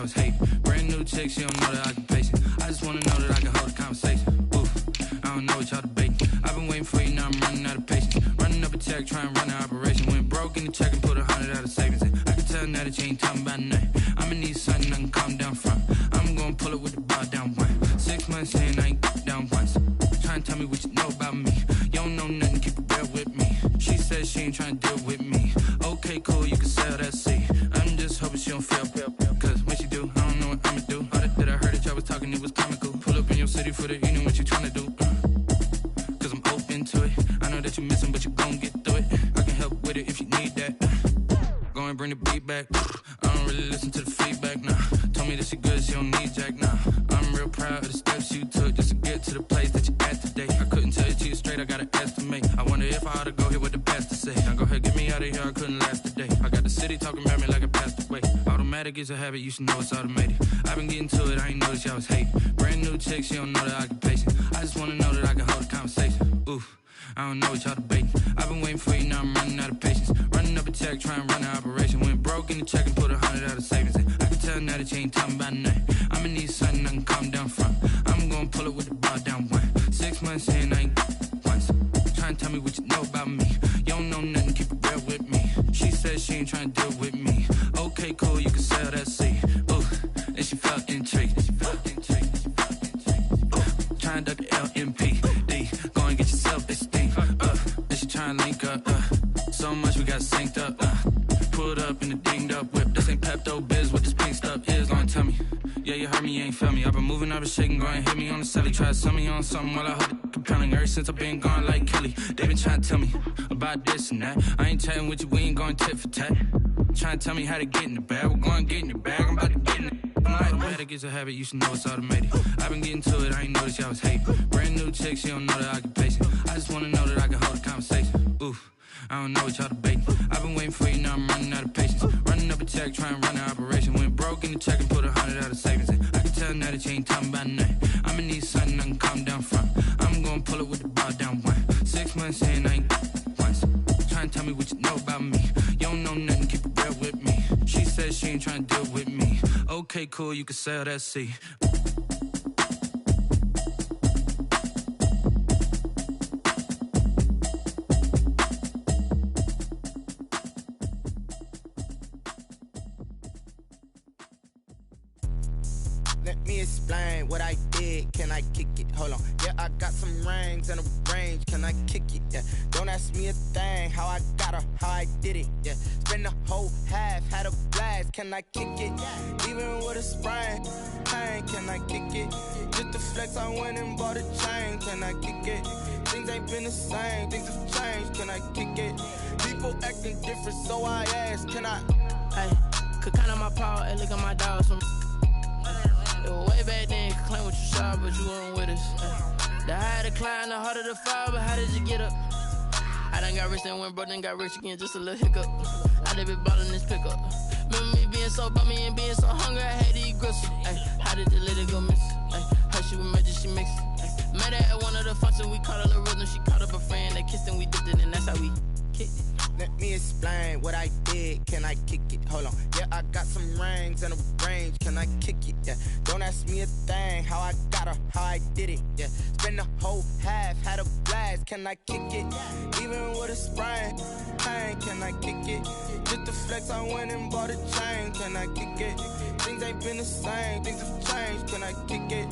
was hate. Brand new chick, she don't know the occupation. I just wanna know that I can hold a conversation. Oof, I don't know what y'all debating. I've been waiting for you, now I'm running out of patience. Running up a check, trying to run an operation. Went broke in the check and put 100 out of savings in. I can tell now that you ain't talking about nothing. I'ma need something I can calm down from. I'm gonna pull it with the bar down one. 6 months saying I ain't down once. Trying to tell me what you know about me. You don't know nothing, keep it real with me. She said she ain't trying to deal with me. Okay, cool, you can sell that seat. I'm just hoping she don't fail. Cause when she do, I don't know what I'ma do. All that I heard that y'all was talking, it was comical. Pull up in your city for the evening, what you trying to do? Cause I'm open to it. I know that you missing, but you gon' get through it. I can help with it if you need that. Go and bring the beat back. I don't really listen to the feedback, nah. Told me that she good, she don't need Jack, nah. I'm real proud of the steps you took just to get to the place that you at today. I couldn't tell you to you straight, I gotta estimate. I wonder if I ought to go here with the pastor say. Now go ahead, get me out of here, I couldn't last a day. I got the city talking about me like I passed away. Automatic is a habit, you should know it's automated. I've been getting to it, I ain't noticed y'all was hate. Brand new chick, she don't know the occupation. I just wanna know that I can hold a conversation. Oof, I don't know what y'all debating. I've been waiting for you, now I'm running out of patience. Running up a check, trying to run an operation. Went broke in the check and put 100 out of savings in. I can tell now that you ain't talking about nothing. I'ma need something I can calm down from. I'm gonna pull it with the bar down one. 6 months saying I ain't once. Trying to tell me what you know about me. You don't know nothing, keep it real with me. She said she ain't trying to deal with me. Okay, cool, you can sell that seat. Ooh, and she felt intrigued. Trying to duck the LMPD. Go and get yourself this thing. And she trying to link up. So much we got synced up. Pulled up in the dinged up whip. This ain't Pepto-Biz, what this pink stuff is. Long tell me. Yeah, you heard me, you ain't felt me. I've been moving, I've been shaking, go and hit me on the celly. Try to sell me on something while I hold it compelling. Ever since I've been gone like Kelly, they been trying to tell me about this and that. I ain't chatting with you, we ain't going tit for tat. Trying to tell me how to get in the bag. We're going to get in the bag, I'm about to get in it. Automatic is a habit, you should know it's automated. I've been getting to it, I ain't noticed y'all was hate. Brand new chick, she don't know the occupation. I just wanna know that I can hold a conversation. Oof, I don't know what y'all debating. I've been waiting for you, now I'm running out of patience. Running up a check, trying to run an operation. Went broke in the check and put 100 out of savings in. I can tell now that you ain't talking about nothing. I'ma need something I can calm down from. I'm gonna pull it with the bar down one. 6 months saying I ain't once. Trying to tell me what you know about me. You don't know nothing, keep it real with me. She said she ain't trying to deal with me. Okay, cool, you can sell that seat. Let me explain what I did. Can I kick it? Hold on. Yeah, I got some rings and a range. Can I kick it? Yeah. Don't ask me a thing. How I got her, how I did it. Yeah. Spend the whole half, had a blast. Can I kick it? Even with a sprain. Pain, can I kick it? Just the flex, I went and bought a chain. Can I kick it? Things ain't been the same. Things have changed. Can I kick it? People acting different, so I ask. Can I? Hey, could count on my power and look at my dogs from. Way back then, you could claim what you saw, but you weren't with us. The higher the climb, the harder the fall, but how did you get up? I done got rich and went broke, then got rich again, just a little hiccup. I done been ballin' this pickup. Remember me being so bummy and being so hungry, I had to eat gristle. How did the lady go miss? Her she was magic, she mixed. Met her at one of the functions, we caught a little rhythm, she caught up a friend, they kissed and we dipped it, and that's how we kicked it. Let me explain what I did. Can I kick it? Hold on. Yeah, I got some rings and a range. Can I kick it? Yeah. Don't ask me a thing. How I got her, how I did it. Yeah. Spend the whole half, had a blast. Can I kick it? Even with a sprain. Pain, can I kick it? Just the flex, I went and bought a chain. Can I kick it? Things ain't been the same. Things have changed. Can I kick it?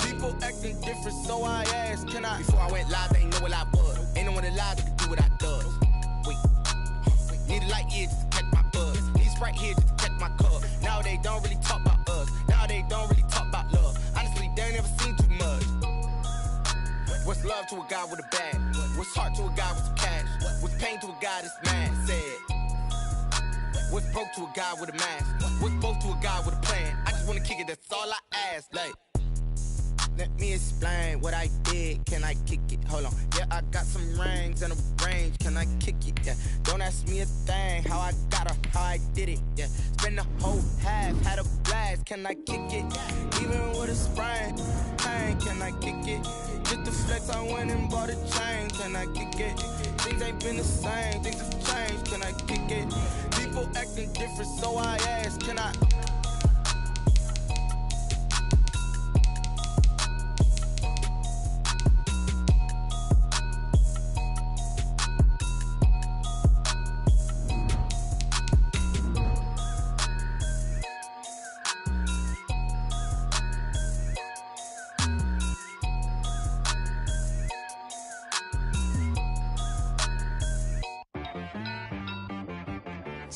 People acting different, so I asked. Can I? Before I went live, they ain't know what I was. Ain't no one alive that could do what I does. Need a light year just to catch my buzz. Need Sprite here just to catch my cup. Now they don't really talk about us. Now they don't really talk about love. Honestly, they ain't never seen too much. What's love to a guy with a bag? What's heart to a guy with some cash? What's pain to a guy that's mad? Said. What's broke to a guy with a mask? What's both to a guy with a plan? I just wanna kick it, that's all I ask. Like, let me explain what I did. Can I kick it? Hold on. Yeah, I got some rings and a range. Can I kick it? Yeah. Don't ask me a thing. How I got her, how I did it. Yeah. Spend the whole half, had a blast. Can I kick it? Even with a sprain. Pain, can I kick it? Just the flex, I went and bought a chain. Can I kick it? Things ain't been the same. Things have changed. Can I kick it? People acting different, so I ask. Can I?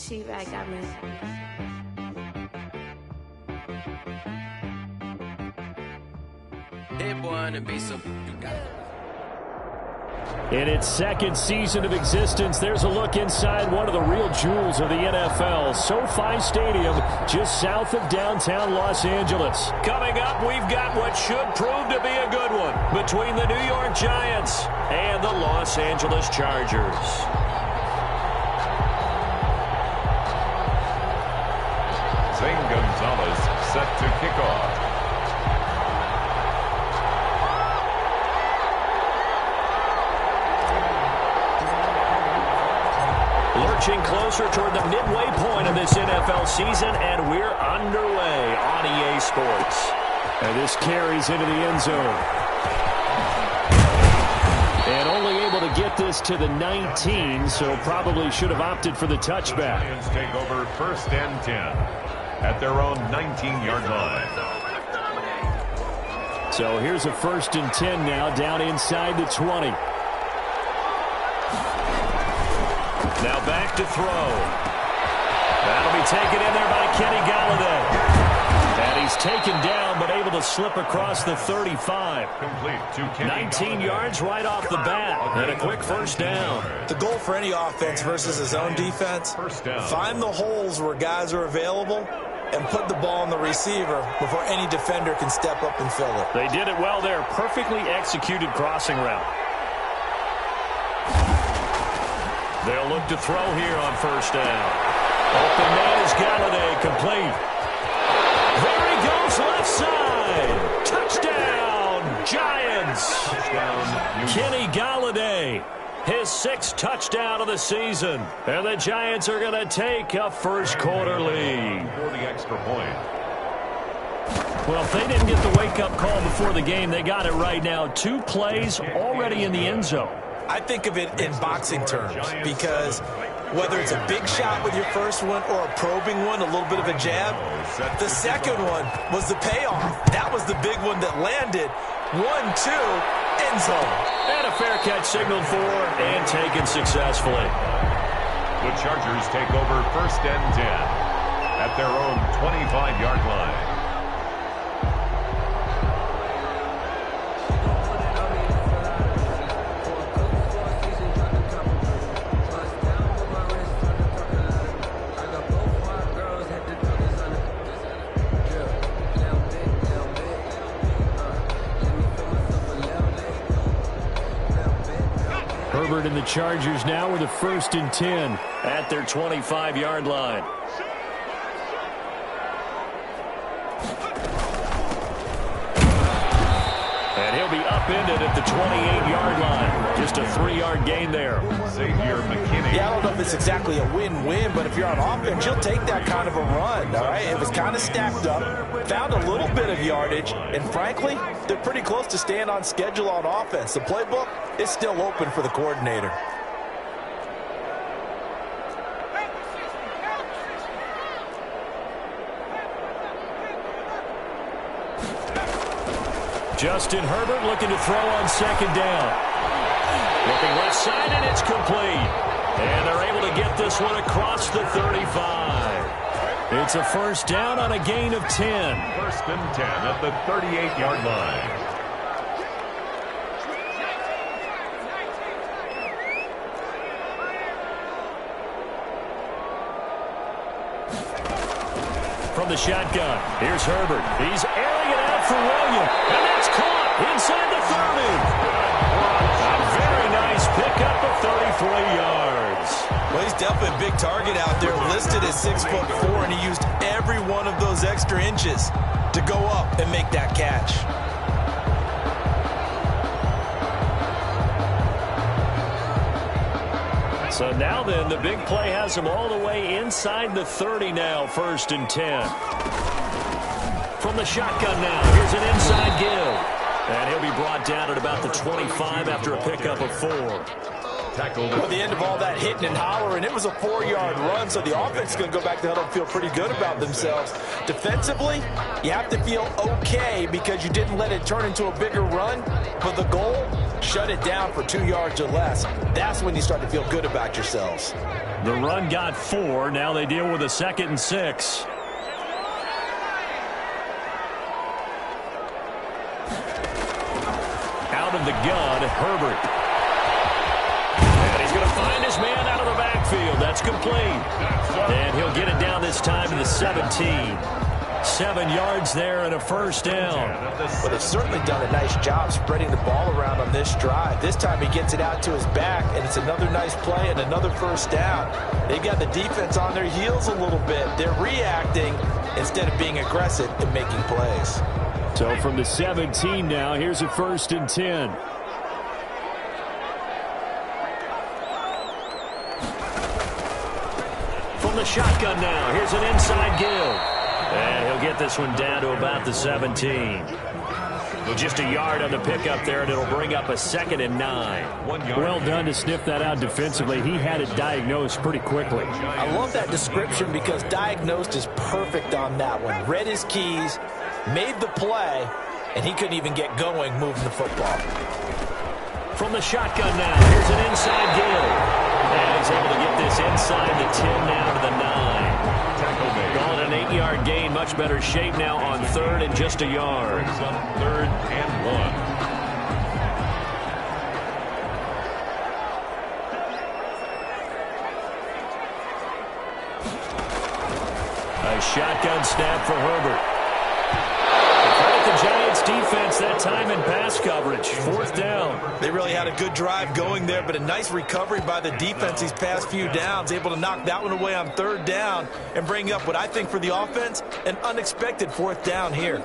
She-Bag got me. Hit one and be so you got it. In its second season of existence, there's a look inside one of the real jewels of the NFL. SoFi Stadium, just south of downtown Los Angeles. Coming up, we've got what should prove to be a good one between the New York Giants and the Los Angeles Chargers. Zane Gonzalez set to kick off. Lurching closer toward the midway point of this NFL season, and we're underway on EA Sports. And this carries into the end zone. And only able to get this to the 19, so probably should have opted for the touchback. Lions take over 1st and 10 at their own 19-yard line. So here's a 1st and 10 now, down inside the 20. Now back to throw. That'll be taken in there by Kenny Golladay. And he's taken down, but able to slip across the 35. Complete to Kenny 19 yards right off the bat, and a quick 1st down. The goal for any offense versus his own defense, find the holes where guys are available and put the ball on the receiver before any defender can step up and fill it. They did it well there. Perfectly executed crossing route. They'll look to throw here on 1st down. Open man is Golladay, complete. There he goes, left side. Touchdown, Giants. Touchdown. Kenny Golladay, his 6th touchdown of the season. And the Giants are going to take a first-quarter lead. For the extra point. Well, if they didn't get the wake-up call before the game, they got it right now. 2 plays already in the end zone. I think of it in boxing terms because whether it's a big shot with your first one or a probing one, a little bit of a jab, the second one was the payoff. That was the big one that landed. 1-2, end zone. And a fair catch signaled for and taken successfully. The Chargers take over 1st and 10 at their own 25-yard line. Herbert and the Chargers now with a 1st and 10 at their 25-yard line. And he'll be upended at the 28-yard line. Just a 3-yard gain there. Xavier McKinney. Yeah, I don't know if it's exactly a win-win, but if you're on offense, you'll take that kind of a run, all right? It was kind of stacked up, found a little bit of yardage, and frankly, they're pretty close to staying on schedule on offense. The playbook is still open for the coordinator. Justin Herbert looking to throw on 2nd down. Looking left side, and it's complete. And they're able to get this one across the 35. It's a 1st down on a gain of 10. 1st and 10 at the 38-yard line. From the shotgun, here's Herbert. He's airing it out for Williams, and that's caught inside the 30. A very nice pickup of 33 yards. Well, he's definitely a big target out there, listed at 6'4", and he used every one of those extra inches to go up and make that catch. So now then, the big play has him all the way inside the 30 now, 1st and 10. From the shotgun now, here's an inside give. And he'll be brought down at about the 25 after a pickup of 4. Tackled At the end of all that hitting and hollering, it was a 4-yard run, so the offense is going to go back to huddle and feel pretty good about themselves. Defensively, you have to feel okay because you didn't let it turn into a bigger run, but the goal shut it down for 2 yards or less, that's when you start to feel good about yourselves. The run got 4. Now they deal with a 2nd and 6. Out of the gun, Herbert. And he's going to find his man out of the backfield. That's complete. And he'll get it down this time to the 17. 7 yards there and a first down. Well, they've certainly done a nice job spreading the ball around on this drive. This time he gets it out to his back, and it's another nice play and another first down. They've got the defense on their heels a little bit. They're reacting instead of being aggressive and making plays. So from the 17 now, here's a 1st and 10. From the shotgun now, here's an inside give. And he'll get this one down to about the 17. Just a yard on the pickup there, and it'll bring up a 2nd and 9. Well done to sniff that out defensively. He had it diagnosed pretty quickly. I love that description because diagnosed is perfect on that one. Read his keys, made the play, and he couldn't even get going moving the football. From the shotgun now, here's an inside give. And he's able to get this inside the 10 now to the 9. Calling an 8-yard gain, much better shape now on 3rd and just a yard. 3rd and 1. A shotgun snap for Herbert. Credit the Giants defense that time in pass coverage. 4th down. They really had a good drive going there, but a nice recovery by the defense these past few downs, able to knock that one away on 3rd down and bring up what I think for the offense, an unexpected 4th down here.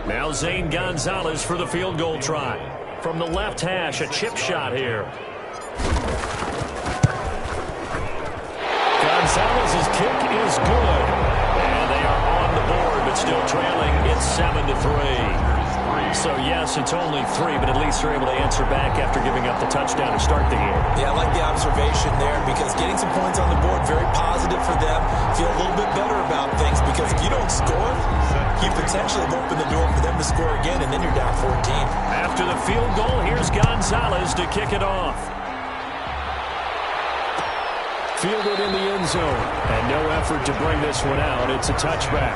Now Zane Gonzalez for the field goal try. From the left hash, a chip shot here. Gonzalez's kick is good. And they are on the board, but still trailing. It's 7-3. So, yes, it's only 3, but at least they're able to answer back after giving up the touchdown to start the game. Yeah, I like the observation there because getting some points on the board, very positive for them. Feel a little bit better about things because if you don't score, you potentially have opened the door for them to score again, and then you're down 14. After the field goal, here's Gonzalez to kick it off. Fielded in the end zone, and no effort to bring this one out. It's a touchback.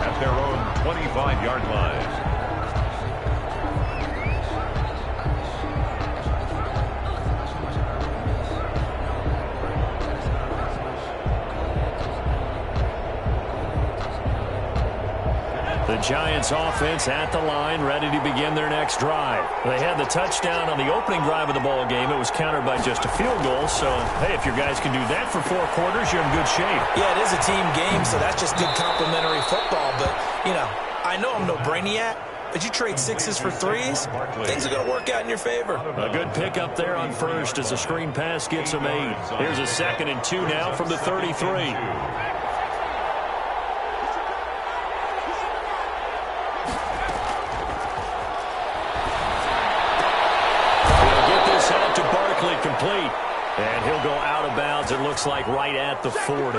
At their own 25-yard line. The Giants offense at the line, ready to begin their next drive. They had the touchdown on the opening drive of the ball game. It was countered by just a field goal. So, hey, if your guys can do that for 4 quarters, you're in good shape. Yeah, it is a team game, so that's just good complimentary football. But, you know, I know I'm no brainiac, but you trade 6s for 3s, things are going to work out in your favor. A good pickup there on 1st as the screen pass gets them 8. Here's a 2nd and 2 now from the 33. Complete. And he'll go out of bounds, it looks like, right at the 40.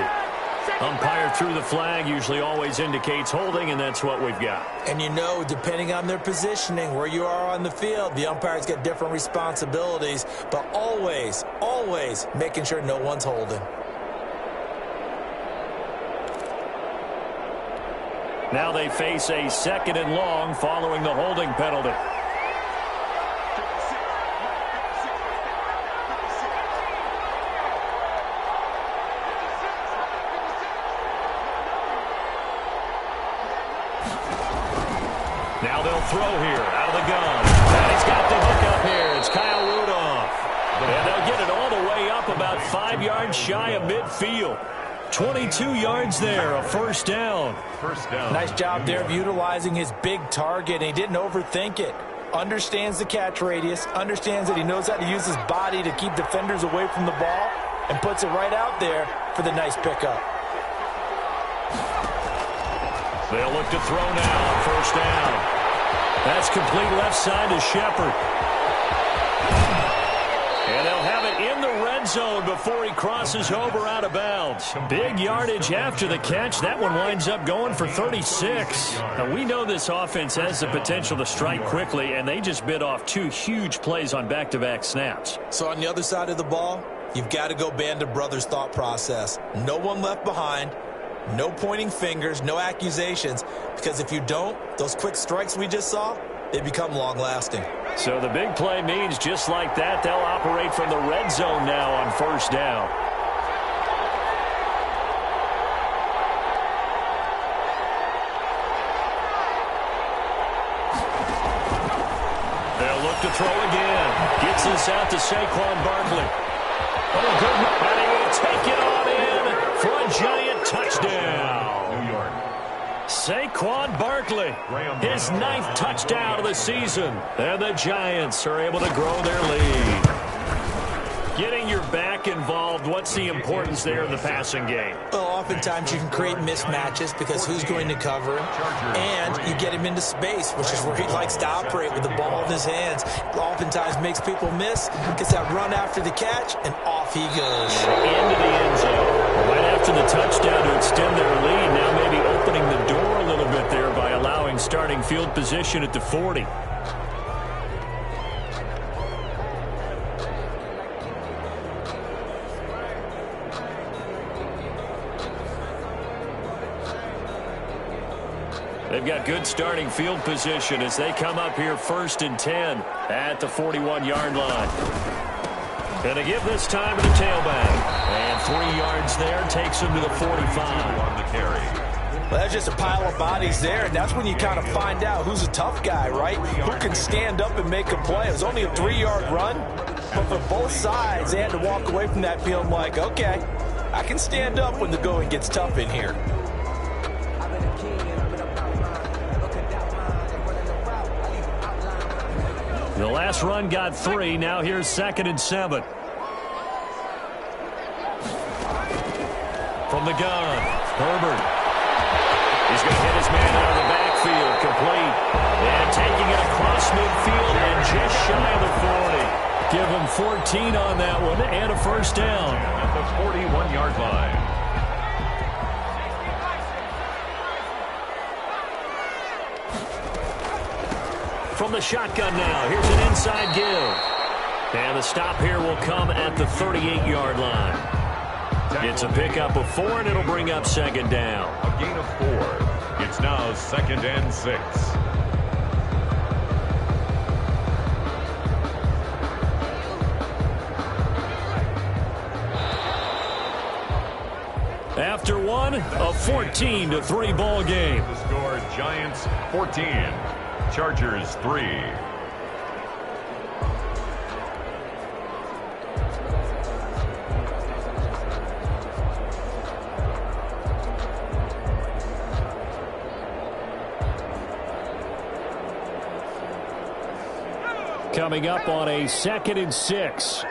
Umpire threw the flag, usually always indicates holding, and that's what we've got. And you know, depending on their positioning, where you are on the field, the umpires get different responsibilities, but always, always making sure no one's holding. Now they face a 2nd and long following the holding penalty. Now they'll throw here out of the gun. And he's got the hook up here. It's Kyle Rudolph. And they'll get it all the way up about 5 yards shy of midfield. 22 yards there, a first down. Nice job there of utilizing his big target. And he didn't overthink it. Understands the catch radius. Understands that he knows how to use his body to keep defenders away from the ball. And puts it right out there for the nice pickup. They'll look to throw now on first down. That's complete left side to Shepard. And they'll have it in the red end zone before he crosses over out of bounds. Big yardage after the catch. That one winds up going for 36. Now, we know this offense has the potential to strike quickly, and they just bit off 2 huge plays on back-to-back snaps. So on the other side of the ball, you've got to go Band of Brothers thought process. No one left behind. No pointing fingers, no accusations, because if you don't, those quick strikes we just saw, they become long-lasting. So the big play means just like that, they'll operate from the red zone now on first down. They'll look to throw again. Gets this out to Saquon Barkley. Oh, good. And he will take it on in for a giant touchdown. New York. Saquon Barkley, his 9th touchdown of the season. And the Giants are able to grow their lead. Getting your back involved, what's the importance there in the passing game? Well, oftentimes you can create mismatches because who's going to cover him, and you get him into space, which is where he likes to operate with the ball in his hands. It oftentimes makes people miss, gets that run after the catch, and off he goes. Into the end zone. Right after the touchdown to extend their lead, now maybe opening the door a little bit there by allowing starting field position at the 40. They've got good starting field position as they come up here 1st and 10 at the 41-yard line. And to give this time to the tailback. And 3 yards there takes him to the 45. On the carry. Well, that's just a pile of bodies there, and that's when you kind of find out who's a tough guy, right? Who can stand up and make a play. It was only a 3-yard run, but for both sides, they had to walk away from that feeling like, okay, I can stand up when the going gets tough in here. The last run got 3. Now here's 2nd and 7. From the gun, Herbert. He's going to hit his man out of the backfield, complete. And taking it across midfield and just shy of the 40. Give him 14 on that one and a first down. At the 41-yard line. From the shotgun now, here's an inside give. And the stop here will come at the 38-yard line. It's a pickup of 4, and it'll bring up 2nd down. A gain of 4. It's now 2nd and 6. After one, a 14-3 ball game. The score, Giants 14, Chargers 3. Coming up on a 2nd and 6.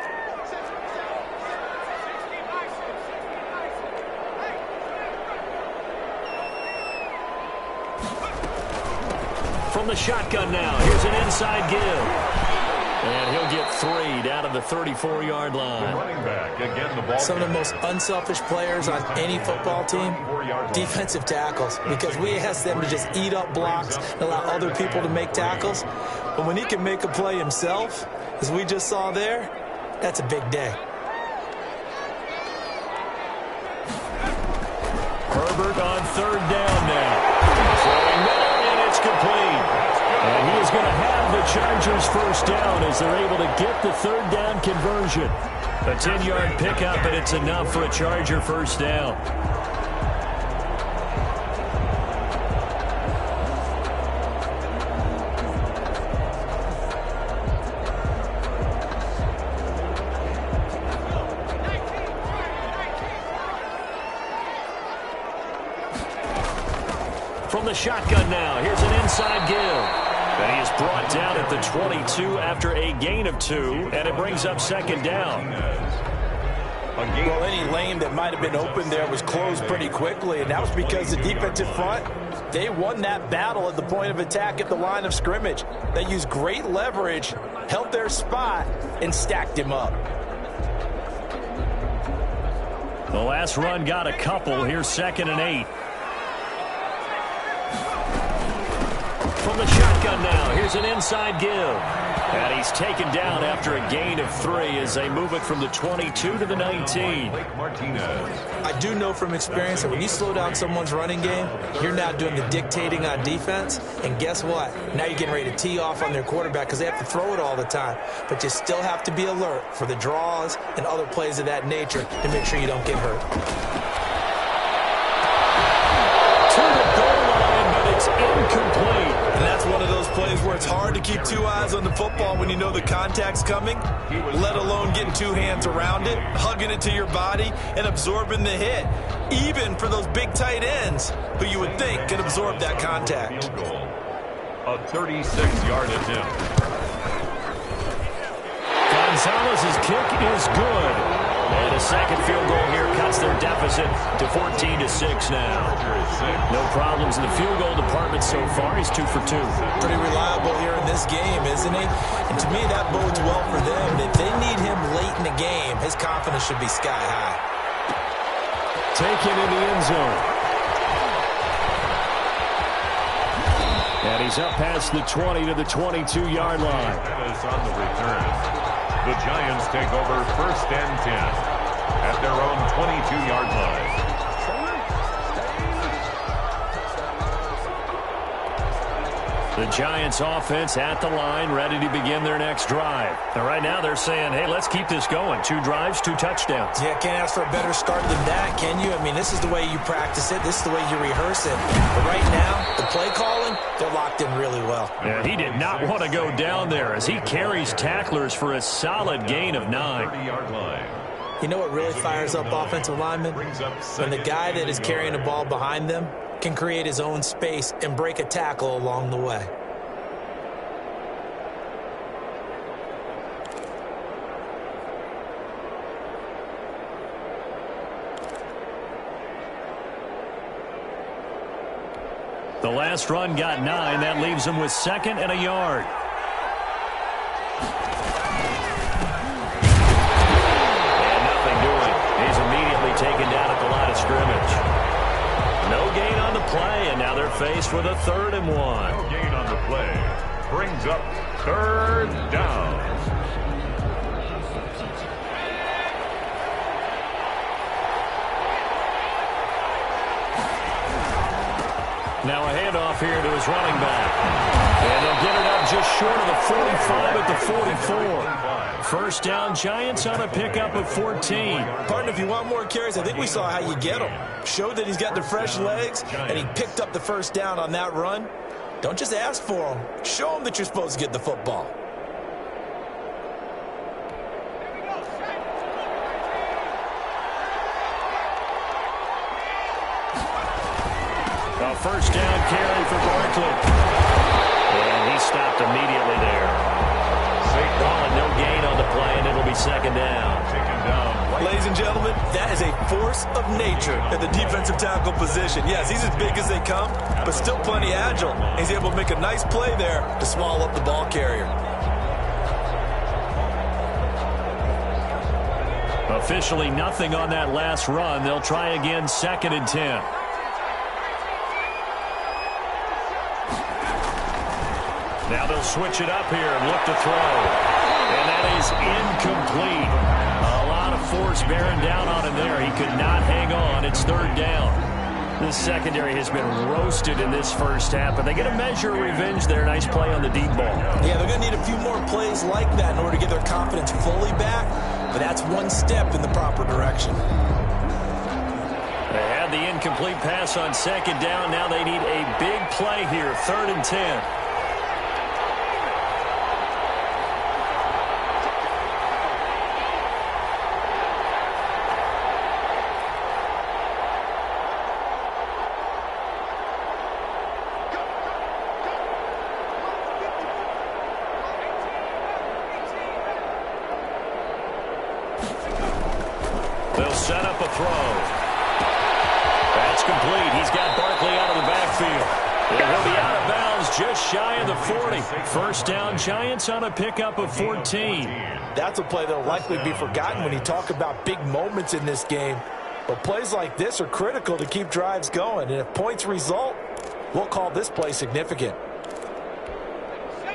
From the shotgun now, here's an inside give. And he'll get 3 down to the 34-yard line. Running back, again, the ball. Some of the most unselfish players on any football team, defensive tackles, because we ask them to just eat up blocks and allow other people to make tackles. But when he can make a play himself, as we just saw there, that's a big day. Herbert on 3rd down now. Throwing middle, and it's complete. And he is going to have the Chargers first down as they're able to get the 3rd down conversion. A 10-yard pickup, and it's enough for a Charger first down. From the shotgun now, here's an inside give. And he is brought down at the 22 after a gain of 2, and it brings up 2nd down. Well, any lane that might have been open there was closed pretty quickly, and that was because the defensive front, they won that battle at the point of attack at the line of scrimmage. They used great leverage, held their spot, and stacked him up. The last run got a couple. Here's 2nd and 8. From the shotgun now, here's an inside give. And he's taken down after a gain of 3 as they move it from the 22 to the 19. I do know from experience that when you slow down someone's running game, you're now doing the dictating on defense. And guess what? Now you're getting ready to tee off on their quarterback because they have to throw it all the time. But you still have to be alert for the draws and other plays of that nature to make sure you don't get hurt. To the goal line, but it's incomplete. And that's one of those plays where it's hard to keep 2 eyes on the football when you know the contact's coming, let alone getting 2 hands around it, hugging it to your body, and absorbing the hit, even for those big tight ends who you would think can absorb that contact. A 36-yard attempt. Gonzalez's kick is good. And a second field goal here cuts their deficit to 14-6 now. No problems in the field goal department so far. He's 2 for 2. Pretty reliable here in this game, isn't he? And to me, that bodes well for them. If they need him late in the game, his confidence should be sky high. Taken in the end zone. And he's up past the 20 to the 22-yard line. On the return. The Giants take over 1st and 10 at their own 22-yard line. The Giants offense at the line, ready to begin their next drive. And right now they're saying, hey, let's keep this going. 2 drives, 2 touchdowns. Yeah, can't ask for a better start than that, can you? I mean, this is the way you practice it. This is the way you rehearse it. But right now, the play calling, they're locked in really well. Yeah, he did not want to go down there as he carries tacklers for a solid gain of 9. 30-yard line. You know what really fires up offensive linemen? When the guy that is carrying the ball behind them can create his own space and break a tackle along the way. The last run got 9. That leaves him with 2nd and a yard. And nothing doing. He's immediately taken down at the line of scrimmage. No gain on the play, and now they're faced with a 3rd and 1. No gain on the play. Brings up 3rd down. Now a handoff here to his running back. And they'll get it up just short of the 45 at the 44. 1st down, Giants on a pickup of 14. Partner, if you want more carries, I think we saw how you get them. Showed that he's got the fresh legs, and he picked up the 1st down on that run. Don't just ask for them. Show them that you're supposed to get the football. A 1st down carry for Barkley. And he stopped immediately there. Calling no gain on the play, and it'll be 2nd down. Ladies and gentlemen, that is a force of nature at the defensive tackle position. Yes, he's as big as they come, but still plenty agile. He's able to make a nice play there to swallow up the ball carrier. Officially nothing on that last run. They'll try again 2nd and 10. Now they'll switch it up here and look to throw. And that is incomplete. A lot of force bearing down on him there. He could not hang on. It's 3rd down. This secondary has been roasted in this first half, but they get a measure of revenge there. Nice play on the deep ball. Yeah, they're going to need a few more plays like that in order to get their confidence fully back, but that's one step in the proper direction. They had the incomplete pass on 2nd down. Now they need a big play here, 3rd and 10. They'll set up a throw. That's complete. He's got Barkley out of the backfield. And he'll be out of bounds just shy of the 40. 1st down, Giants on a pickup of 14. That's a play that will likely be forgotten when you talk about big moments in this game. But plays like this are critical to keep drives going. And if points result, we'll call this play significant.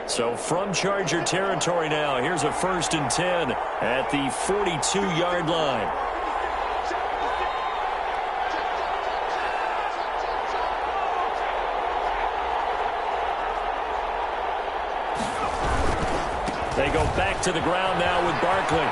So from Charger territory now, here's a 1st and 10 at the 42-yard line. They go back to the ground now with Barkley.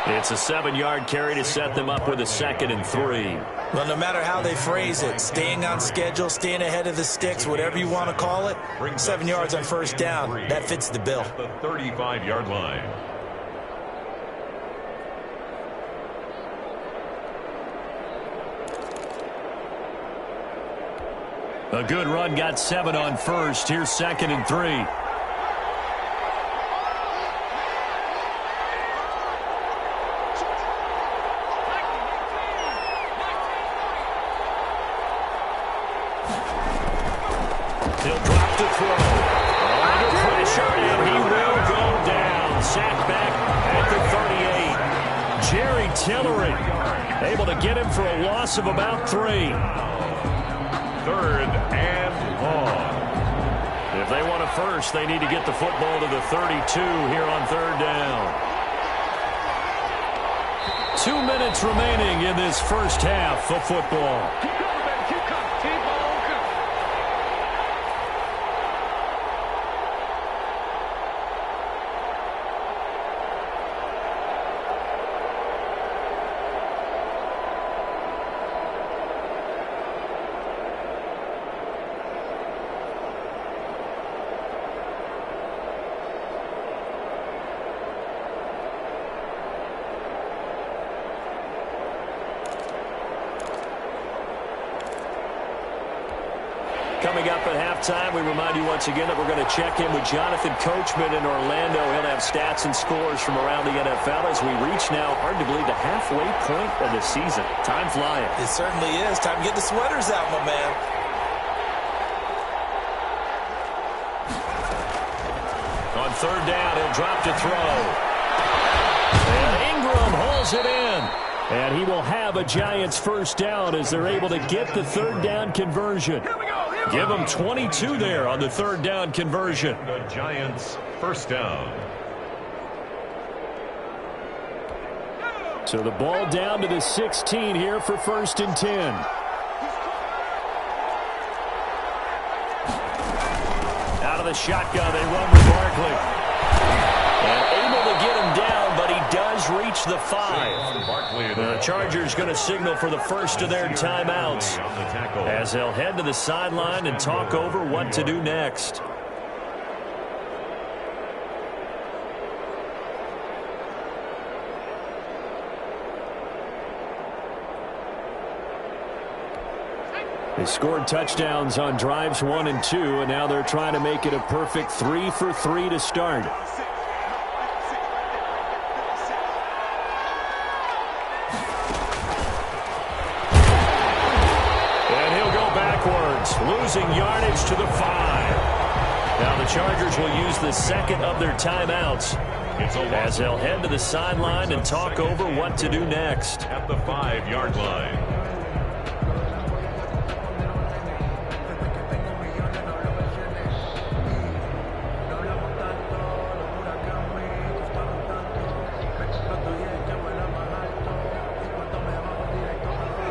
It's a 7-yard carry to set them up with a 2nd and 3. Well, no matter how they phrase it, staying on schedule, staying ahead of the sticks, whatever you want to call it, 7 yards on 1st down, that fits the bill. The 35-yard line. A good run got 7 on 1st. Here's 2nd and 3. He'll drop to throw. Under pressure, and he will go down. Sacked back at the 38. Jerry Tillery able to get him for a loss of about 3. 3rd and long. If they want a first, they need to get the football to the 32 here on 3rd down. 2 minutes remaining in this first half of football. Coming up at halftime, we remind you once again that we're going to check in with Jonathan Coachman in Orlando. He'll have stats and scores from around the NFL as we reach now, hard to believe, the halfway point of the season. Time flying. It certainly is. Time to get the sweaters out, my man. On 3rd down, he'll drop to throw. And Ingram hauls it in. And he will have a Giants 1st down as they're able to get the 3rd down conversion. Give them 22 there on the 3rd down conversion. The Giants 1st down. So the ball down to the 16 here for 1st and 10. Out of the shotgun, they run with Barkley. And able to get him down, but he does reach the 5. The Chargers going to signal for the first of their timeouts as they'll head to the sideline and talk over what to do next. They scored touchdowns on drives 1 and 2, and now they're trying to make it a perfect 3 for 3 to start. And he'll go backwards, losing yardage to the 5. Now the Chargers will use the 2nd of their timeouts as they'll head to the sideline and talk over what to do next. At the 5-yard line.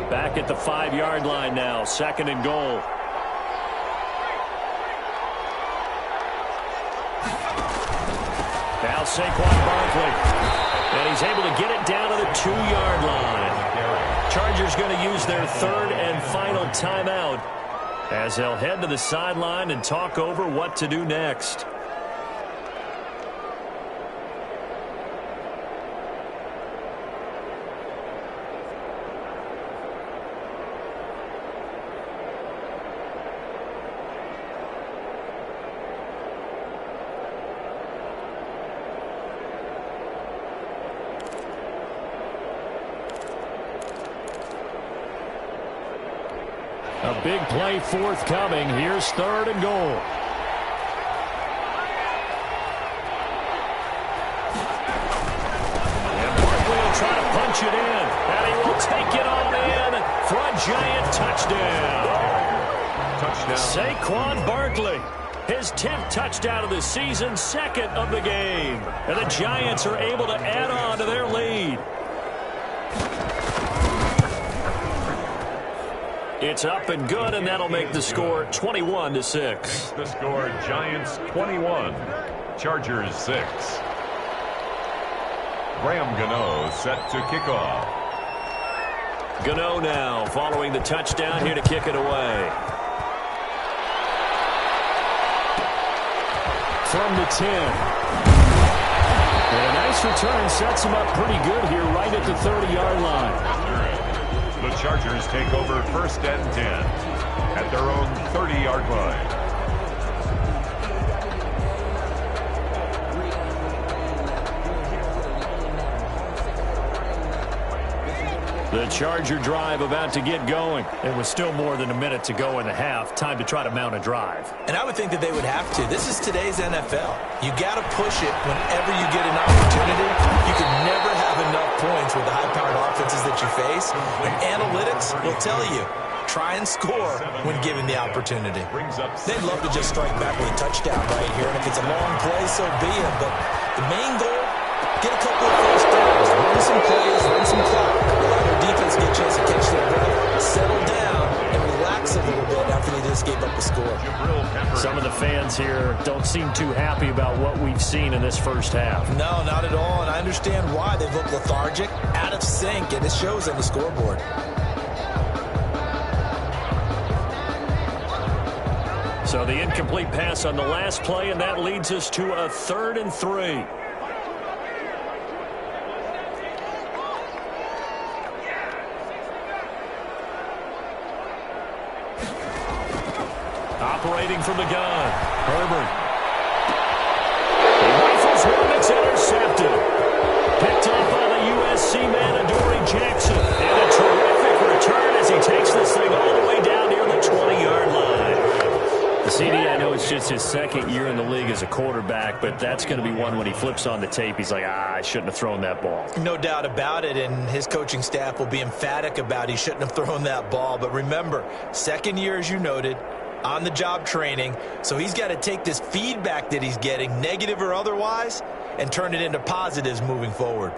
Back at the 5-yard line now, 2nd and goal. Now Saquon Barkley. And he's able to get it down to the 2-yard line. Chargers going to use their 3rd and final timeout as they'll head to the sideline and talk over what to do next. A big play forthcoming. Here's 3rd and goal. And Barkley will try to punch it in. And he will Giant touchdown. Touchdown. Saquon Barkley. His 10th touchdown of the season, 2nd of the game. And the Giants are able to add on to their lead. It's up and good, and that'll make the score 21-6. The score, Giants 21, Chargers 6. Graham Gano set to kick off. Gano now following the touchdown here to kick it away. From the 10. And a nice return sets him up pretty good here right at the 30-yard line. The Chargers take over 1st and 10 at their own 30-yard line. The Charger drive about to get going. It was still more than a minute to go in the half. Time to try to mount a drive. And I would think that they would have to. This is today's NFL. You got to push it whenever you get an opportunity. You can never have enough points with the high-powered offenses that you face. And analytics will tell you, try and score when given the opportunity. They'd love to just strike back with a touchdown right here. And if it's a long play, so be it. But the main goal, get a couple of first downs, run some plays, run some clock. Allow their defense to get a chance to catch their breath, settle down, and relax a little bit after they just gave up the score. Some of the fans here don't seem too happy about what we've seen in this first half. No, not at all, and I understand why. They've looked lethargic, out of sync, and it shows on the scoreboard. So the incomplete pass on the last play, and that leads us to a 3rd and 3. Operating from the gun, Herbert. He rifles one, it's intercepted. Picked up by the USC man, Adoree Jackson. And a terrific return as he takes this thing all the way down near the 20-yard line. The CD, I know it's just his 2nd year in the league as a quarterback, but that's going to be one when he flips on the tape, he's like, I shouldn't have thrown that ball. No doubt about it, and his coaching staff will be emphatic about he shouldn't have thrown that ball. But remember, 2nd year, as you noted, on-the-job training, so he's got to take this feedback that he's getting, negative or otherwise, and turn it into positives moving forward.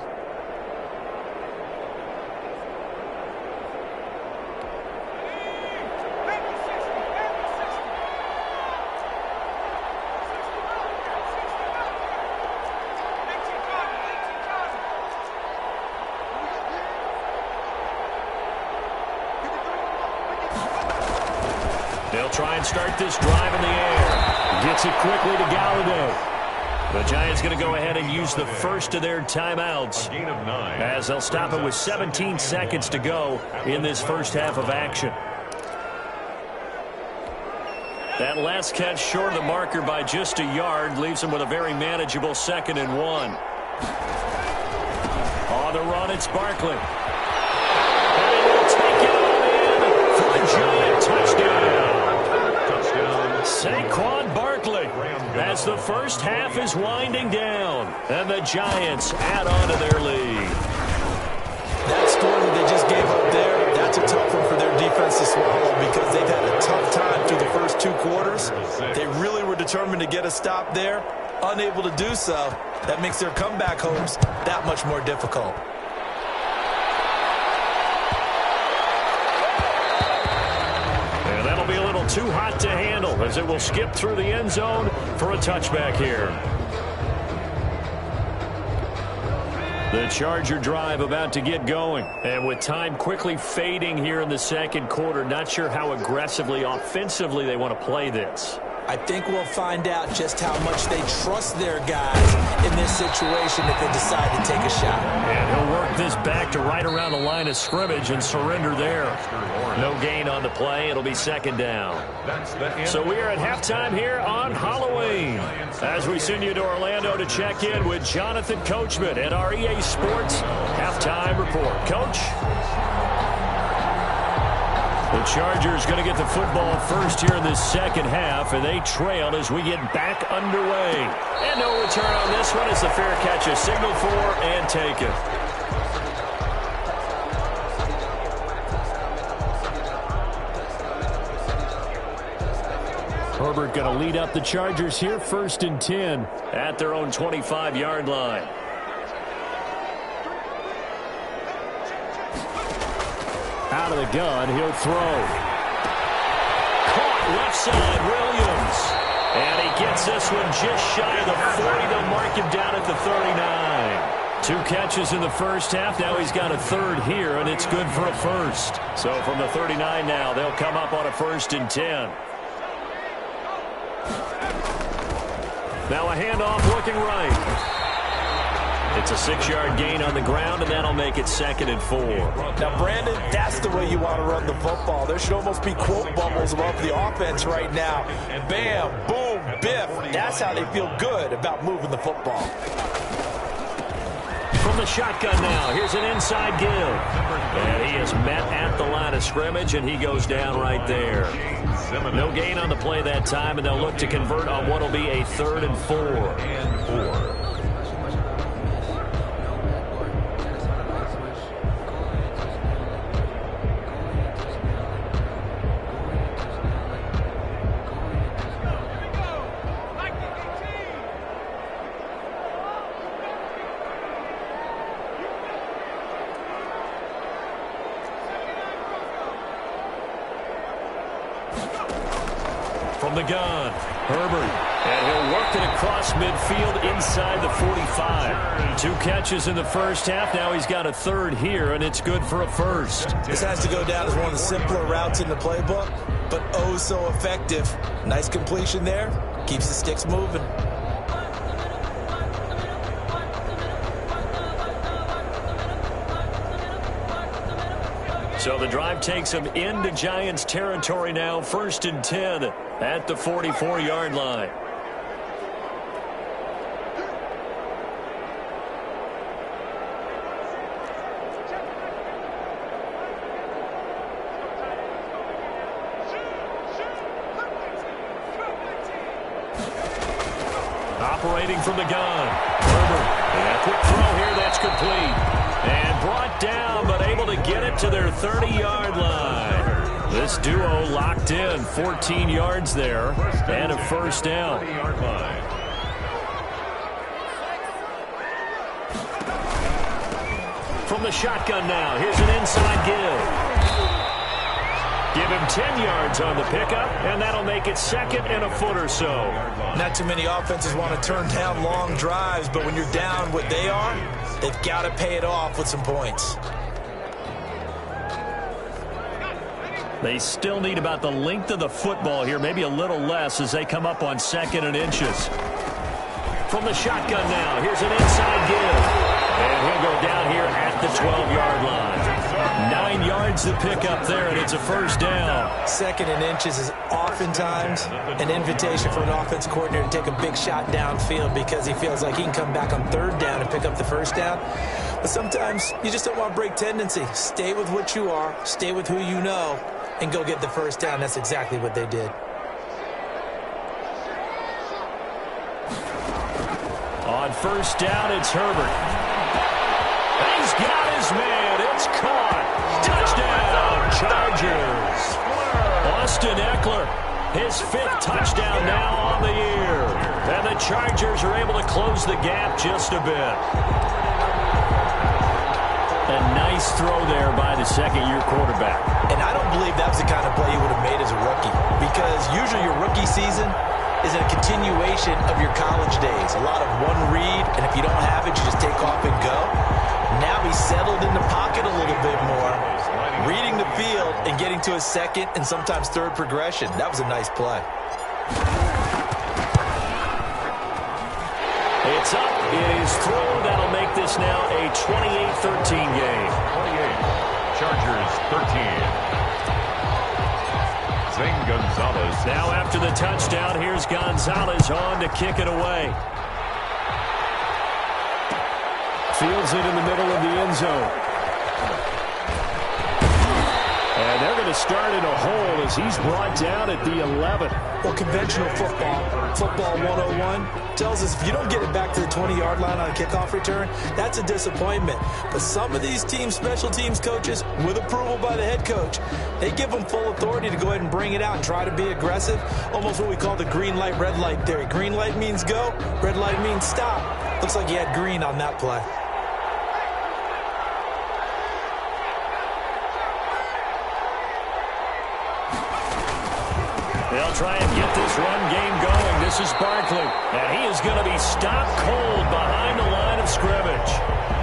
They'll try and start this drive in the air. Gets it quickly to Galladay. The Giants going to go ahead and use the first of their timeouts as they'll stop it with 17 seconds to go in this first half of action. That last catch short of the marker by just a yard leaves them with a very manageable 2nd and 1. On the run, it's Barkley. And he will take it all in for a Giant touchdown. Saquon Barkley as the first half is winding down, and the Giants add on to their lead. That score that they just gave up there, that's a tough one for their defense to swallow because they've had a tough time through the first 2 quarters. They really were determined to get a stop there, unable to do so. That makes their comeback hopes that much more difficult. And that'll be a little too hot to handle as it will skip through the end zone for a touchback here. The Charger drive about to get going. And with time quickly fading here in the 2nd quarter, not sure how aggressively, offensively they want to play this. I think we'll find out just how much they trust their guys in this situation if they decide to take a shot. And he'll work this back to right around the line of scrimmage and surrender there. No gain on the play. It'll be 2nd down. So we are at halftime here on Halloween as we send you to Orlando to check in with Jonathan Coachman at our EA Sports Halftime Report. Coach? The Chargers going to get the football first here in this 2nd half, and they trail as we get back underway. And no return on this one as the fair catch is signaled for and taken. Herbert going to lead up the Chargers here, 1st and 10 at their own 25-yard line. Out of the gun, he'll throw. Caught left side, Williams. And he gets this one just shy of the 40. They'll mark him down at the 39. 2 catches in the first half. Now he's got a third here, and it's good for a first. So from the 39 now, they'll come up on a 1st and 10. Now a handoff looking right. It's a 6-yard gain on the ground, and that'll make it 2nd and 4. Now, Brandon, that's the way you want to run the football. There should almost be quote bubbles above the offense right now. Bam, boom, biff. That's how they feel good about moving the football. From the shotgun now, here's an inside give. And he is met at the line of scrimmage, and he goes down right there. No gain on the play that time, and they'll look to convert on what will be a 3rd and 4. From the gun, Herbert, and he'll work it across midfield inside the 45. 2 catches in the first half. Now he's got a third here, and it's good for a first. This has to go down as one of the simpler routes in the playbook, but oh so effective. Nice completion there. Keeps the sticks moving. So the drive takes him into Giants territory now, 1st and 10 at the 44-yard line. Operating from the gun, Herbert. And a quick throw here, that's complete. And brought down, but able to get it to their 30-yard line. This duo locked in, 14 yards there, and a first down. From the shotgun now, here's an inside give. Give him 10 yards on the pickup, and that'll make it 2nd and a foot or so. Not too many offenses want to turn down long drives, but when you're down what they are, they've got to pay it off with some points. They still need about the length of the football here, maybe a little less as they come up on 2nd and inches. From the shotgun now, here's an inside give. And he'll go down here at the 12-yard line. 9 yards to pick up there, and it's a first down. 2nd and inches is oftentimes an invitation for an offense coordinator to take a big shot downfield because he feels like he can come back on 3rd down and pick up the first down. But sometimes you just don't want to break tendency. Stay with what you are, stay with who you know, and go get the first down. That's exactly what they did. On first down, it's Herbert. He's got his man. It's caught. Touchdown, Chargers. Austin Eckler, his 5th touchdown now on the year. And the Chargers are able to close the gap just a bit. A nice throw there by the 2nd-year quarterback. And I don't believe that was the kind of play he would have made as a rookie, because usually your rookie season is a continuation of your college days. A lot of one read, and if you don't have it, you just take off and go. Now he's settled in the pocket a little bit more, reading the field and getting to his 2nd and sometimes 3rd progression. That was a nice play. It's up. It is through. That'll make this now a 28-13 game. 28. Chargers 13. Zane Gonzalez. Now after the touchdown, here's Gonzalez on to kick it away. Fields it in the middle of the end zone. And they're going to start in a hole as he's brought down at the 11. Well, conventional football 101, tells us if you don't get it back to the 20-yard line on a kickoff return, that's a disappointment. But some of these special teams coaches, with approval by the head coach, they give them full authority to go ahead and bring it out and try to be aggressive, almost what we call the green light, red light theory. Green light means go, red light means stop. Looks like he had green on that play. They'll try and get this run game going. This is Barkley, and he is going to be stopped cold behind the line of scrimmage.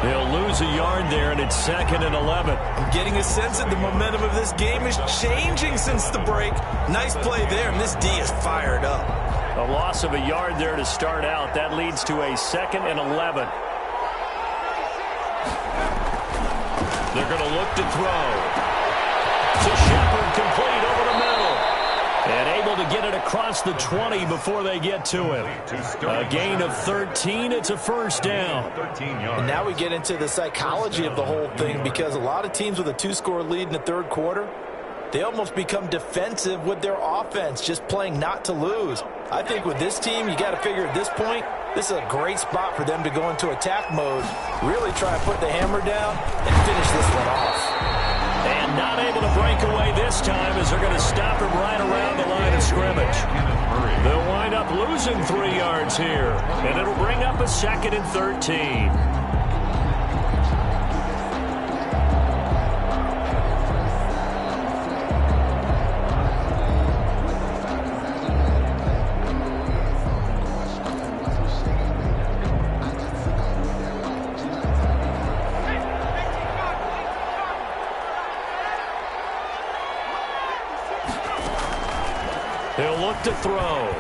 They'll lose a yard there, and it's 2nd and 11. I'm getting a sense that the momentum of this game is changing since the break. Nice play there, and this D is fired up. A loss of a yard there to start out. That leads to a 2nd and 11. They're going to look to throw. To Shepard, complete over the middle. And able to get it across the 20 before they get to him. A gain of 13. It's a first down. And now we get into the psychology of the whole thing, because a lot of teams with a 2-score lead in the third quarter, they almost become defensive with their offense, just playing not to lose. I think with this team, you got to figure at this point, this is a great spot for them to go into attack mode, really try to put the hammer down and finish this one off. And not able to break away this time as they're going to stop him right around the line of scrimmage. They'll wind up losing 3 yards here, and it'll bring up a 2nd and 13. He'll look to throw.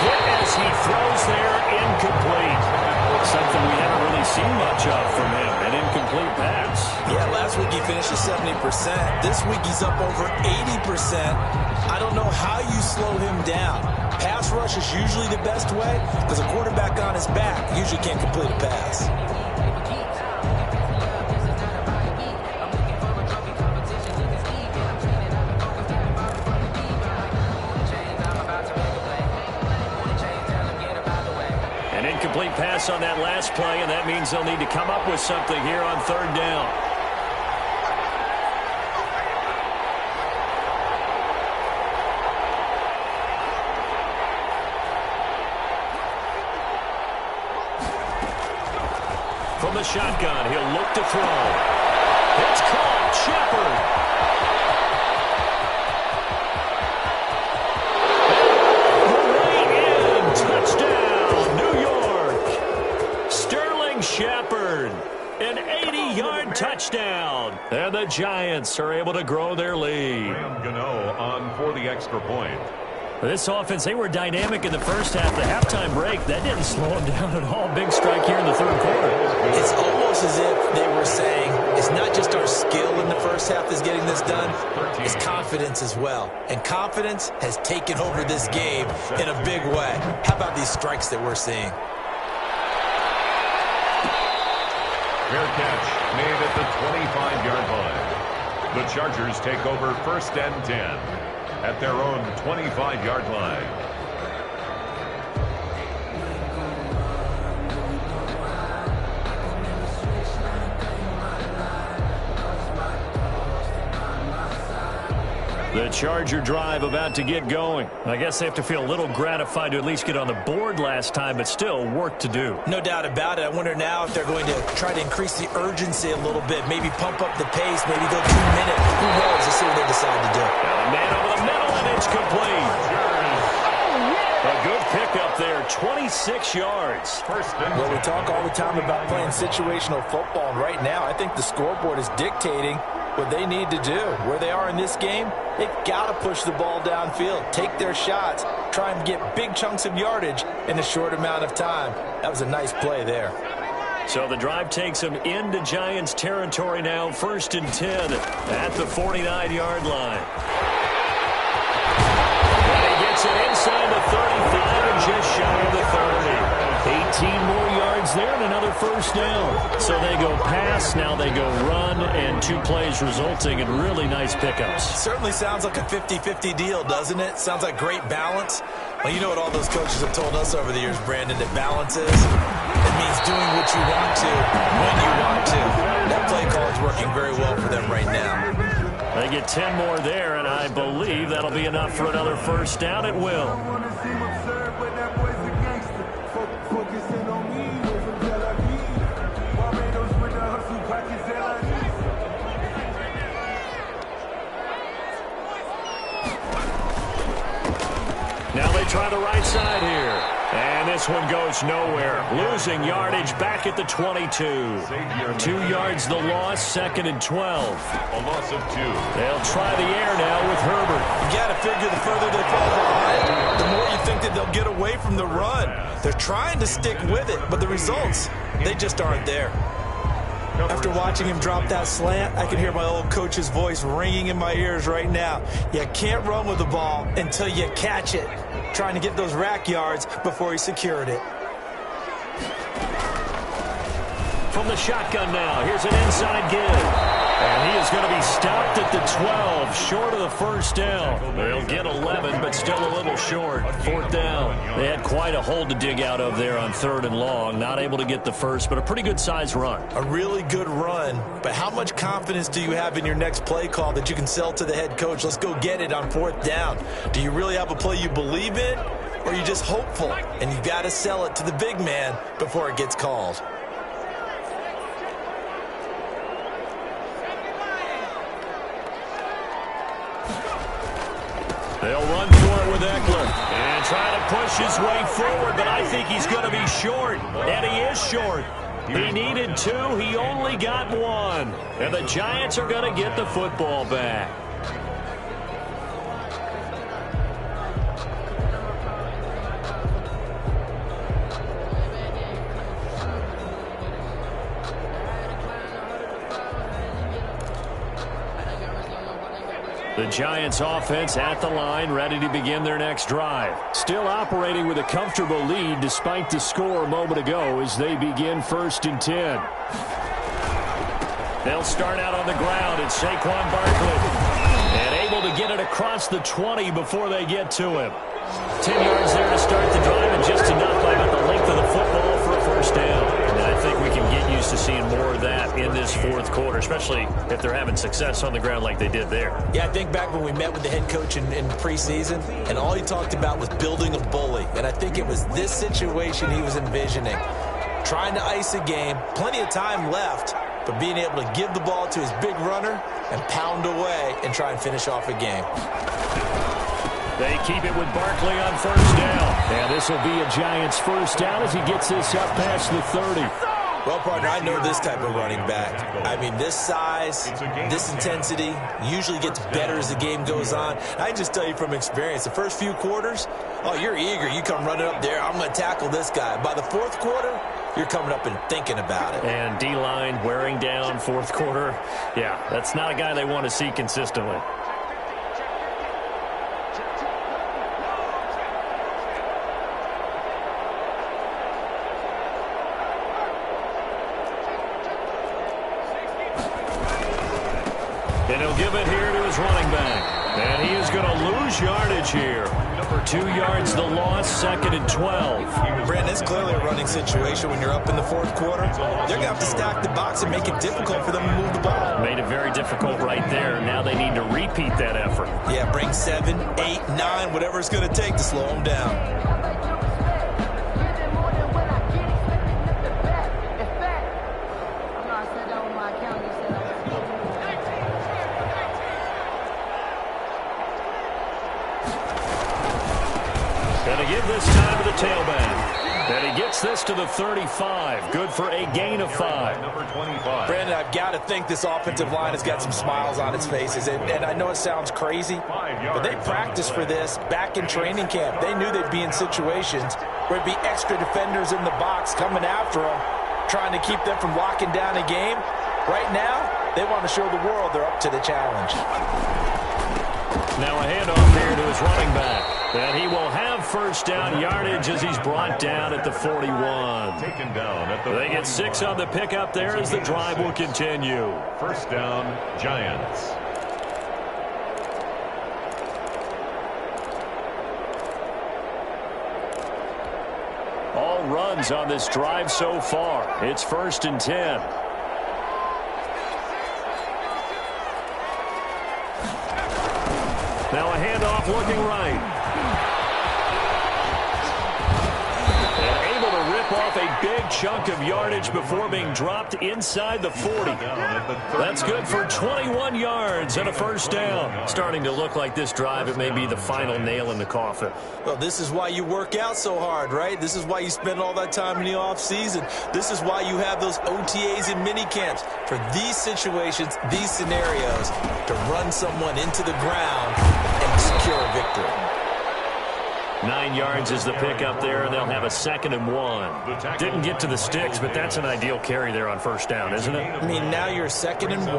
Hit as he throws there, incomplete. Something we haven't really seen much of from him, an incomplete pass. Yeah, last week he finished at 70%. This week he's up over 80%. I don't know how you slow him down. Pass rush is usually the best way, because a quarterback on his back usually can't complete a pass. Incomplete pass on that last play, and that means they'll need to come up with something here on 3rd down. From the shotgun, he'll look to throw. It's caught. Shepard. Shepard, an 80-yard touchdown. And the Giants are able to grow their lead. Gano on for the extra point. This offense, they were dynamic in the first half. The halftime break, that didn't slow them down at all. Big strike here in the third quarter. It's almost as if they were saying, it's not just our skill in the first half that's getting this done, it's confidence as well. And confidence has taken over this game in a big way. How about these strikes that we're seeing? Fair catch made at the 25-yard line. The Chargers take over 1st and 10 at their own 25-yard line. The Charger drive about to get going. I guess they have to feel a little gratified to at least get on the board last time, but still work to do. No doubt about it. I wonder now if they're going to try to increase the urgency a little bit, maybe pump up the pace, maybe go 2 minutes. Who knows? Let's see what they decide to do. And a man over the middle, and it's complete. A good pickup there, 26 yards. Well, we talk all the time about playing situational football, and right now I think the scoreboard is dictating what they need to do. Where they are in this game, they've got to push the ball downfield, take their shots, try and get big chunks of yardage in a short amount of time. That was a nice play there. So the drive takes them into Giants territory now, 1st and 10 at the 49-yard line. And he gets it inside the 35 and just shy of the 30. 18 more yards there and another first down. So they go pass, now they go run, and 2 plays resulting in really nice pickups. Certainly sounds like a 50-50 deal, doesn't it? Sounds like great balance. Well, you know what all those coaches have told us over the years, Brandon, that balance is? It means doing what you want to, when you want to. That play call is working very well for them right now. They get 10 more there, and I believe that'll be enough for another first down. It will. Now they try the right side here. And this one goes nowhere. Losing yardage back at the 22. 2 yards the loss, 2nd and 12. A loss of 2. They'll try the air now with Herbert. You got to figure the further they fall behind, the more you think that they'll get away from the run. They're trying to stick with it, but the results, they just aren't there. After watching him drop that slant, I can hear my old coach's voice ringing in my ears right now. You can't run with the ball until you catch it. Trying to get those rack yards before he secured it. From the shotgun now, here's an inside give. And he is going to be stopped at the 12, short of the first down. They'll get 11, but still a little short. 4th down. They had quite a hole to dig out of there on 3rd and long. Not able to get the first, but a pretty good-sized run. A really good run, but how much confidence do you have in your next play call that you can sell to the head coach? Let's go get it on 4th down. Do you really have a play you believe in, or are you just hopeful? And you got to sell it to the big man before it gets called. They'll run for it with Eckler and try to push his way forward, but I think he's going to be short, and he is short. He needed 2. He only got 1, and the Giants are going to get the football back. The Giants offense at the line, ready to begin their next drive. Still operating with a comfortable lead despite the score a moment ago as they begin 1st and 10. They'll start out on the ground. It's Saquon Barkley. And able to get it across the 20 before they get to him. 10 yards there to start the drive, and just enough by about the length of the football for a first down. And I think we can get used to seeing more of that in this 4th quarter, especially if they're having success on the ground like they did there. Yeah, I think back when we met with the head coach in preseason, and all he talked about was building a bully. And I think it was this situation he was envisioning. Trying to ice a game, plenty of time left, but being able to give the ball to his big runner and pound away and try and finish off a game. They keep it with Barkley on 1st down. And this will be a Giants first down as he gets this up past the 30. Well, partner, I know this type of running back. I mean, this size, this intensity usually gets better as the game goes on. I can just tell you from experience, the first few quarters, oh, you're eager. You come running up there, I'm going to tackle this guy. By the 4th quarter, you're coming up and thinking about it. And D-line wearing down 4th quarter. Yeah, that's not a guy they want to see consistently. And he'll give it here to his running back. And he is going to lose yardage here. 2 yards the loss, 2nd and 12. Brandon, it's clearly a running situation when you're up in the 4th quarter. They're going to have to stack the box and make it difficult for them to move the ball. Made it very difficult right there. Now they need to repeat that effort. Yeah, bring 7, 8, 9, whatever it's going to take to slow them down. Going to give this time to the tailback. And he gets this to the 35. Good for a gain of 5. Number 25. Brandon, I've got to think this offensive line has got some smiles on its faces. And I know it sounds crazy, but they practiced for this back in training camp. They knew they'd be in situations where it'd be extra defenders in the box coming after them, trying to keep them from locking down a game. Right now, they want to show the world they're up to the challenge. Now a handoff here to his running back. And he will have first down yardage as he's brought down at the 41. Taken down at the They get 6 on the pickup there as the drive will continue. First down, Giants. All runs on this drive so far. It's 1st and 10. Now a handoff looking right. And able to rip off a big chunk of yardage before being dropped inside the 40. That's good for 21 yards and a first down. Starting to look like this drive, it may be the final nail in the coffin. Well, this is why you work out so hard, right? This is why you spend all that time in the offseason. This is why you have those OTAs and mini camps. For these situations, these scenarios, to run someone into the ground and secure a victory. 9 yards is the pickup there, and they'll have a 2nd and 1. Didn't get to the sticks, but that's an ideal carry there on first down, isn't it? I mean, now you're 2nd and 1.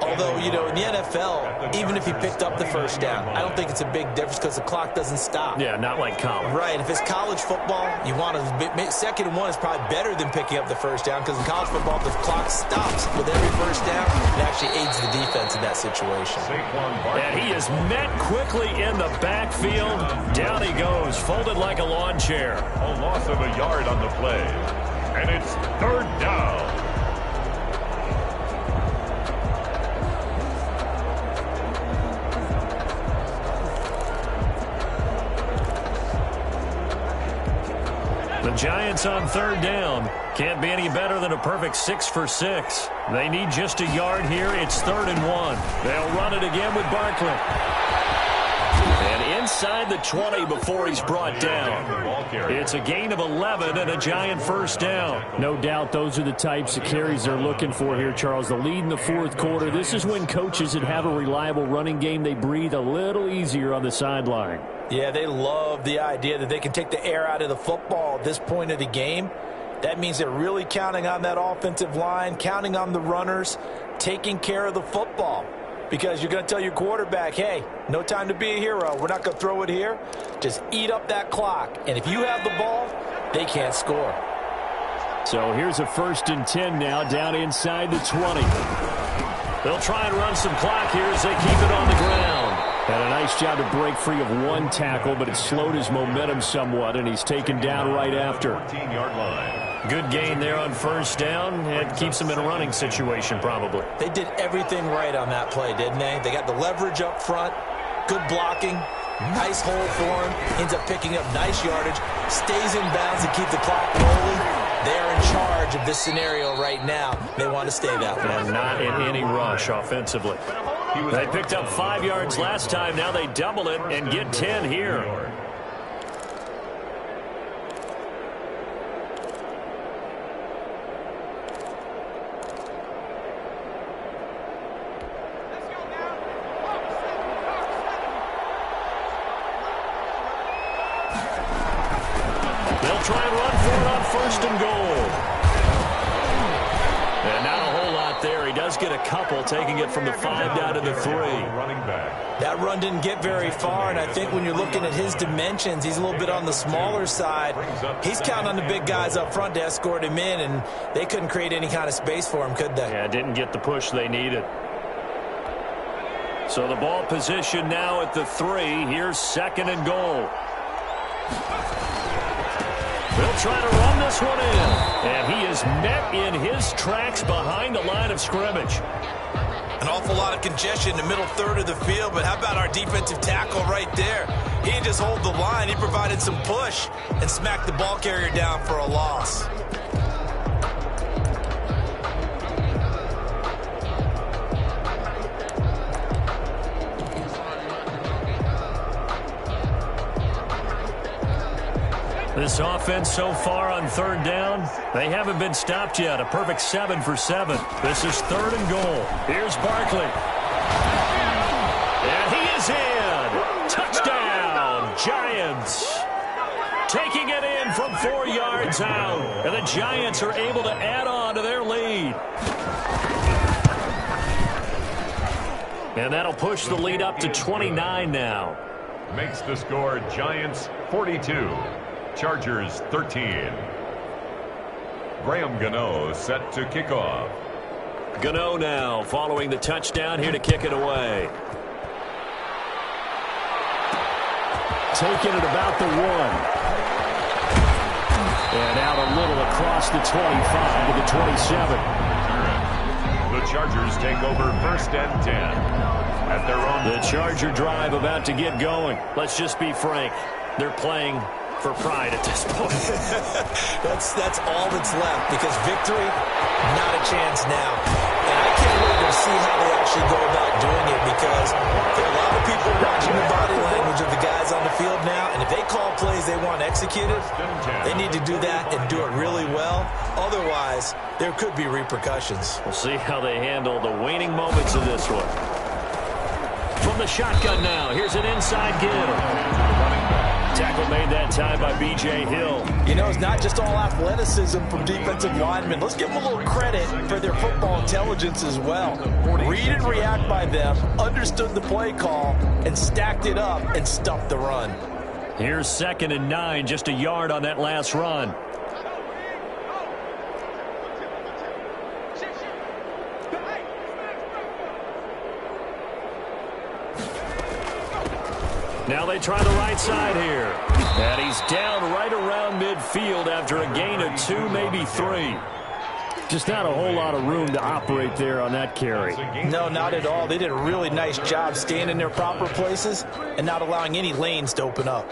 Although, you know, in the NFL, even if he picked up the first down, I don't think it's a big difference because the clock doesn't stop. Yeah, not like college. Right. If it's college football, you want to 2nd and 1 is probably better than picking up the first down because in college football, the clock stops with every first down. It actually aids the defense in that situation. And he is met quickly in the backfield. Down he goes, folded like a lawn chair. A loss of a yard on the play. And it's 3rd down. The Giants on 3rd down. Can't be any better than a perfect 6 for 6. They need just a yard here. It's 3rd and 1. They'll run it again with Barkley. And inside the 20 before he's brought down. It's a gain of 11 and a Giant first down. No doubt those are the types of carries they're looking for here, Charles. The lead in the 4th quarter. This is when coaches that have a reliable running game, they breathe a little easier on the sideline. Yeah, they love the idea that they can take the air out of the football at this point of the game. That means they're really counting on that offensive line, counting on the runners, taking care of the football. Because you're going to tell your quarterback, hey, no time to be a hero. We're not going to throw it here. Just eat up that clock. And if you have the ball, they can't score. So here's a 1st and 10 now down inside the 20. They'll try and run some clock here as they keep it on the ground. Had a nice job to break free of one tackle, but it slowed his momentum somewhat, and he's taken down right after. 14-yard line. Good gain there on first down. It keeps them in a running situation probably. They did everything right on that play, didn't they? They got the leverage up front, good blocking, nice hole for him, ends up picking up nice yardage, stays in bounds to keep the clock rolling. They're in charge of this scenario right now. They want to stay that way. And not in any rush offensively. They picked up 5 yards last time. Now they double it and get 10 here. Try and run for it on 1st and goal. And not a whole lot there. He does get a couple, taking it from the 5 down to the 3. That run didn't get very far, and I think when you're looking at his dimensions, he's a little bit on the smaller side. He's counting on the big guys up front to escort him in, and they couldn't create any kind of space for him, could they? Yeah, didn't get the push they needed. So the ball position now at the 3. Here's 2nd and goal. They'll try to run this one in. And he is met in his tracks behind the line of scrimmage. An awful lot of congestion in the middle third of the field, but how about our defensive tackle right there? He didn't just hold the line. He provided some push and smacked the ball carrier down for a loss. This offense so far on 3rd down, they haven't been stopped yet. A perfect 7 for 7. This is 3rd and goal. Here's Barkley. And he is in. Touchdown, Giants. Taking it in from 4 yards out. And the Giants are able to add on to their lead. And that'll push the lead up to 29 now. makes the score Giants 42, Chargers 13. Graham Gano set to kick off. Gano now following the touchdown here to kick it away. Taking it about the 1. And out a little across the 25 to the 27. The Chargers take over 1st and 10 at their own. The Charger drive about to get going. Let's just be frank. They're playing for pride at this point. That's all that's left, because victory, not a chance now. And I can't wait to see how they actually go about doing it, because there are a lot of people watching the body language of the guys on the field now, and if they call plays they want executed, they need to do that and do it really well. Otherwise, there could be repercussions. We'll see how they handle the waning moments of this one. From the shotgun now, here's an inside give. Tackle made that time by B.J. Hill. You know, it's not just all athleticism from defensive linemen. Let's give them a little credit for their football intelligence as well. Read and react by them, understood the play call, and stacked it up and stuffed the run. Here's 2nd and 9, just a yard on that last run. Now they try the right side here. And he's down right around midfield after a gain of 2, maybe 3. Just not a whole lot of room to operate there on that carry. No, not at all. They did a really nice job staying in their proper places and not allowing any lanes to open up.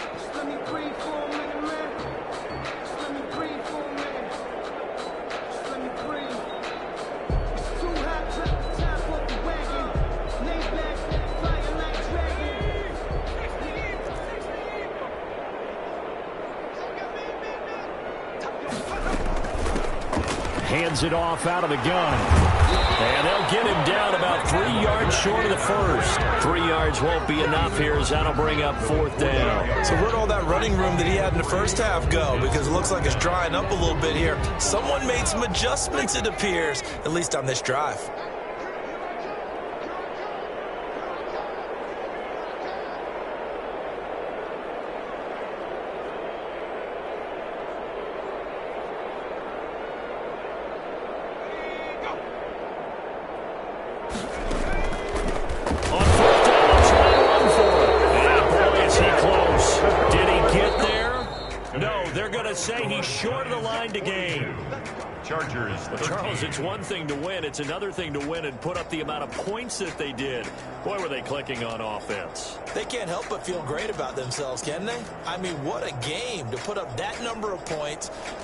Hands it off out of the gun. And they'll get him down about 3 yards short of the first. 3 yards won't be enough here, as that'll bring up 4th down. So where'd all that running room that he had in the first half go? Because it looks like it's drying up a little bit here. Someone made some adjustments, it appears, at least on this drive. Say he's short of the line to gain. Chargers. Well, Charles, it's one thing to win. It's another thing to win and put up the amount of points that they did. Boy, were they clicking on offense. They can't help but feel great about themselves, can they? I mean, what a game to put up that number of points.